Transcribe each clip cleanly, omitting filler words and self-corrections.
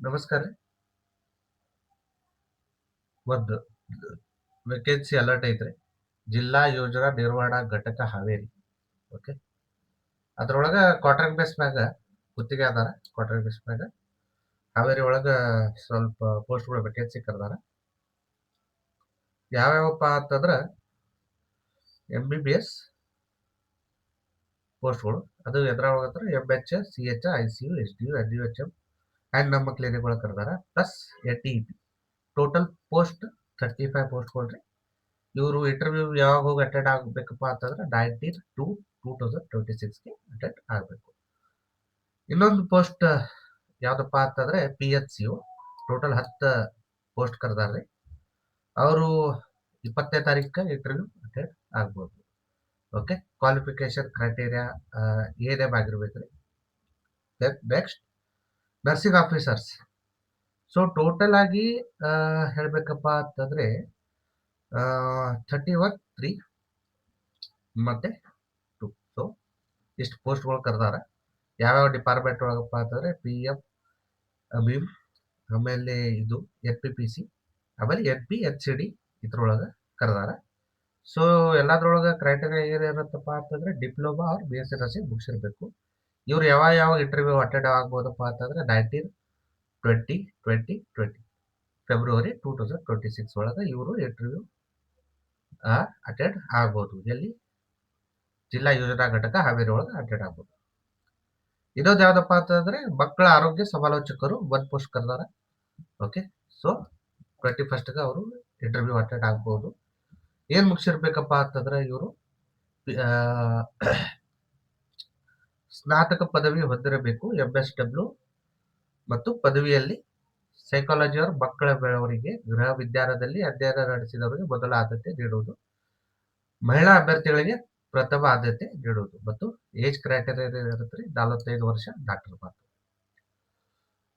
ನಮಸ್ಕಾರ ರೀ. ಒಂದು ವೇಕೆನ್ಸಿ ಅಲರ್ಟ್ ಐತ್ರಿ. ಜಿಲ್ಲಾ ಯೋಜನಾ ನಿರ್ವಹಣಾ ಘಟಕ ಹಾವೇರಿ. ಓಕೆ, ಅದ್ರೊಳಗ ಕಾಂಟ್ರಾಕ್ಟ್ ಬೇಸ್ ಮ್ಯಾಗ ಗುತ್ತಿಗೆ ಅದಾರ. ಕಾಂಟ್ರಾಕ್ಟ್ ಬೇಸ್ ಮ್ಯಾಗ ಹಾವೇರಿ ಒಳಗ ಸ್ವಲ್ಪ ಪೋಸ್ಟ್ಗಳು ವೇಕೆನ್ಸಿ ಕರ್ದಾರ. ಯಾವ್ಯಾವಪ್ಪ ಅಂತಂದ್ರ MBBS ಪೋಸ್ಟ್ಗಳು. ಅದು ಎದ್ರೊಳಗಂದ್ರ MH, CH, ICU, SDU, NUHM and ನಮ್ಮ ಕ್ಲಿನಿಕ್ ಒಳಗೆ ಕರ್ದಾರ. ಪ್ಲಸ್ NTEP ಟೋಟಲ್ ಪೋಸ್ಟ್ 35 ಪೋಸ್ಟ್ಗಳು ರೀ. ಇವರು ಇಂಟರ್ವ್ಯೂ ಯಾವಾಗ ಹೋಗಿ ಅಟೆಂಡ್ ಆಗಬೇಕಪ್ಪ ಅಂತಂದ್ರೆ 19/2/2026ಗೆ ಅಟೆಂಡ್ ಆಗಬೇಕು. ಇನ್ನೊಂದು ಪೋಸ್ಟ್ ಯಾವ್ದಪ್ಪ ಅಂತಂದ್ರೆ PHCO ಟೋಟಲ್ 10 ಪೋಸ್ಟ್ ಕರೆದಾರ್ರಿ. ಅವರು 20ನೇ ತಾರೀಕು ಇಂಟರ್ವ್ಯೂ ಅಟೆಂಡ್ ಆಗ್ಬೋದು. ಓಕೆ, ಕ್ವಾಲಿಫಿಕೇಶನ್ ಕ್ರೈಟೀರಿಯಾ ಏನೇಮ್ ಆಗಿರ್ಬೇಕ್ರಿ. Next nursing officers. So total ಆಗಿ ಹೇಳ್ಬೇಕಪ್ಪ ಅಂತಂದ್ರೆ 31/3 ಮತ್ತೆ 2. ಸೊ ಇಷ್ಟು ಪೋಸ್ಟ್ಗಳು ಕರೆದಾರ. ಯಾವ್ಯಾವ ಡಿಪಾರ್ಟ್ಮೆಂಟ್ ಒಳಗಪ್ಪ ಅಂತಂದ್ರೆ PM, MIM, ಆಮೇಲೆ ಇದು NPPC, ಆಮೇಲೆ NPHCD ಇದ್ರೊಳಗೆ ಕರೆದಾರ. ಸೊ ಎಲ್ಲದ್ರೊಳಗೆ ಕ್ರೈಟೀರಿಯಾ ಏನಿರುತ್ತಪ್ಪ ಅಂತಂದ್ರೆ ಡಿಪ್ಲೊಮಾ ಅವ್ರ BSc ನರ್ಸಿಂಗ್ ಮುಗಿಸಿರ್ಬೇಕು. ಇವ್ರು ಯಾವ ಇಂಟರ್ವ್ಯೂ ಅಟೆಂಡ್ ಆಗ್ಬೋದಪ್ಪ ಅಂತಂದ್ರೆ 19/20/2020 ಫೆಬ್ರವರಿ 2026 ಒಳಗೆ ಇವರು ಇಂಟರ್ವ್ಯೂ ಅಟೆಂಡ್ ಆಗ್ಬೋದು. ಎಲ್ಲಿ? ಜಿಲ್ಲಾ ಯೋಜನಾ ಘಟಕ ಹಾವೇರಿ ಒಳಗೆ ಅಟೆಂಡ್ ಆಗ್ಬೋದು. ಇನ್ನೊಂದು ಯಾವ್ದಪ್ಪ ಅಂತಂದ್ರೆ ಮಕ್ಕಳ ಆರೋಗ್ಯ ಸಮಾಲೋಚಕರು 1 ಪೋಸ್ಟ್ ಕರೆದಾರ. ಓಕೆ, ಸೊ 21ಗೆ ಅವರು ಇಂಟರ್ವ್ಯೂ ಅಟೆಂಡ್ ಆಗ್ಬೋದು. ಏನ್ ಮುಗಿಸಿರ್ಬೇಕಪ್ಪ ಅಂತಂದ್ರೆ ಇವರು ಸ್ನಾತಕ ಪದವಿ ಹೊಂದಿರಬೇಕು. MSW ಮತ್ತು ಪದವಿಯಲ್ಲಿ ಸೈಕಾಲಜಿ ಅವರ ಮಕ್ಕಳ ಬೆಳವಣಿಗೆ ಗೃಹ ವಿಜ್ಞಾನದಲ್ಲಿ ಅಧ್ಯಯನ ನಡೆಸಿದವರಿಗೆ ಮೊದಲ ಆದ್ಯತೆ ನೀಡುವುದು. ಮಹಿಳಾ ಅಭ್ಯರ್ಥಿಗಳಿಗೆ ಪ್ರಥಮ ಆದ್ಯತೆ ನೀಡುವುದು. ಮತ್ತು ಏಜ್ ಕ್ರೈಟೀರಿಯಾ ಇರುತ್ತೆ 45 ವರ್ಷ ಡಾಕ್ಟರ್ ಮಾತ್ರ.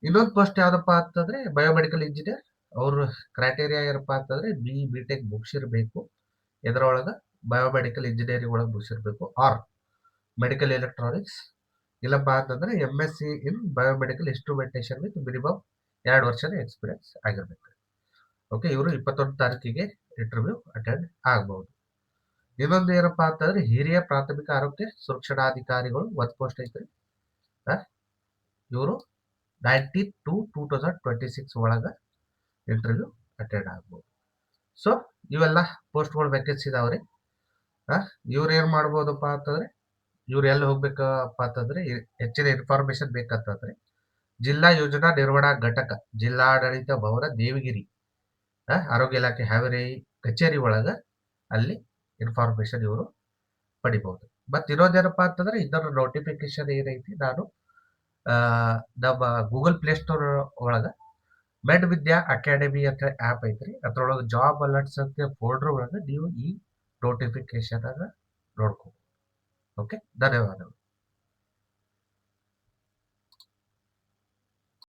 ಇನ್ನೊಂದು ಪೋಸ್ಟ್ ಯಾವ್ದಪ್ಪ ಅಂತಂದ್ರೆ ಬಯೋಮೆಡಿಕಲ್ ಇಂಜಿನಿಯರ್. ಅವ್ರ ಕ್ರೈಟೀರಿಯಾ ಏನಪ್ಪಾ ಅಂತಂದ್ರೆ BTech ಮುಗಿಸಿರ್ಬೇಕು. ಇದರೊಳಗ ಬಯೋಮೆಡಿಕಲ್ ಇಂಜಿನಿಯರಿಂಗ್ ಒಳಗೆ ಮುಗಿಸಿರ್ಬೇಕು ಆರ್ ಮೆಡಿಕಲ್ ಎಲೆಕ್ಟ್ರಾನಿಕ್ಸ್. ಇಲ್ಲಪ್ಪ ಅಂತಂದ್ರೆ MSc in biomedical instrumentation with minimum 2 ವರ್ಷದ ಎಕ್ಸ್ಪೀರಿಯನ್ಸ್ ಆಗಿರ್ಬೇಕು. ಓಕೆ, ಇವರು 21 ತಾರೀಕಿಗೆ ಇಂಟರ್ವ್ಯೂ ಅಟೆಂಡ್ ಆಗಬಹುದು. ಇನ್ನೊಂದು ಏನಪ್ಪಾ ಅಂತಂದ್ರೆ ಹಿರಿಯ ಪ್ರಾಥಮಿಕ ಆರೋಗ್ಯ ಸುರಕ್ಷಣಾಧಿಕಾರಿಗಳು 1 ಪೋಸ್ಟ್ ಐತ್ರಿ. ಇವರು 19/2/2026 ಒಳಗ ಇಂಟರ್ವ್ಯೂ ಅಟೆಂಡ್ ಆಗ್ಬೋದು. ಸೊ ಇವೆಲ್ಲ ಪೋಸ್ಟ್ಗಳು ವೇಕೆನ್ಸಿ ಇದಾವ್ರಿ. ಇವ್ರು ಏನ್ ಮಾಡ್ಬೋದಪ್ಪ ಅಂತಂದ್ರೆ ಇವ್ರು ಎಲ್ಲಿ ಹೋಗ್ಬೇಕಪ್ಪ ಅಂತಂದ್ರೆ ಹೆಚ್ಚಿನ ಇನ್ಫಾರ್ಮೇಶನ್ ಬೇಕಂತಂದ್ರೆ ಜಿಲ್ಲಾ ಯೋಜನಾ ನಿರ್ವಹಣಾ ಘಟಕ, ಜಿಲ್ಲಾಡಳಿತ ಭವನ, ದೇವಗಿರಿ, ಆರೋಗ್ಯ ಇಲಾಖೆ ಹಾವೇರಿ ಕಚೇರಿ ಒಳಗ ಅಲ್ಲಿ ಇನ್ಫಾರ್ಮೇಶನ್ ಇವರು ಪಡಿಬಹುದು. ಮತ್ ಇನ್ನೊಂದೇನಪ್ಪಾ ಅಂತಂದ್ರೆ ಇದರ ನೋಟಿಫಿಕೇಶನ್ ಏನೈತಿ ನಾನು ನಮ್ಮ ಗೂಗಲ್ ಪ್ಲೇ ಸ್ಟೋರ್ ಒಳಗ ಮೆಡ್ ವಿದ್ಯಾ ಅಕಾಡೆಮಿ ಅಂತ ಆ್ಯಪ್ ಐತ್ರಿ. ಅದ್ರೊಳಗೆ ಜಾಬ್ ಅಲರ್ಟ್ಸ್ ಅಂತ ಫೋಲ್ಡರ್ ಒಳಗೆ ನೀವು ಈ ನೋಟಿಫಿಕೇಶನ್ ಅನ್ನ ನೋಡ್ಕೊ. ಓಕೆ, ಧನ್ಯವಾದಗಳು.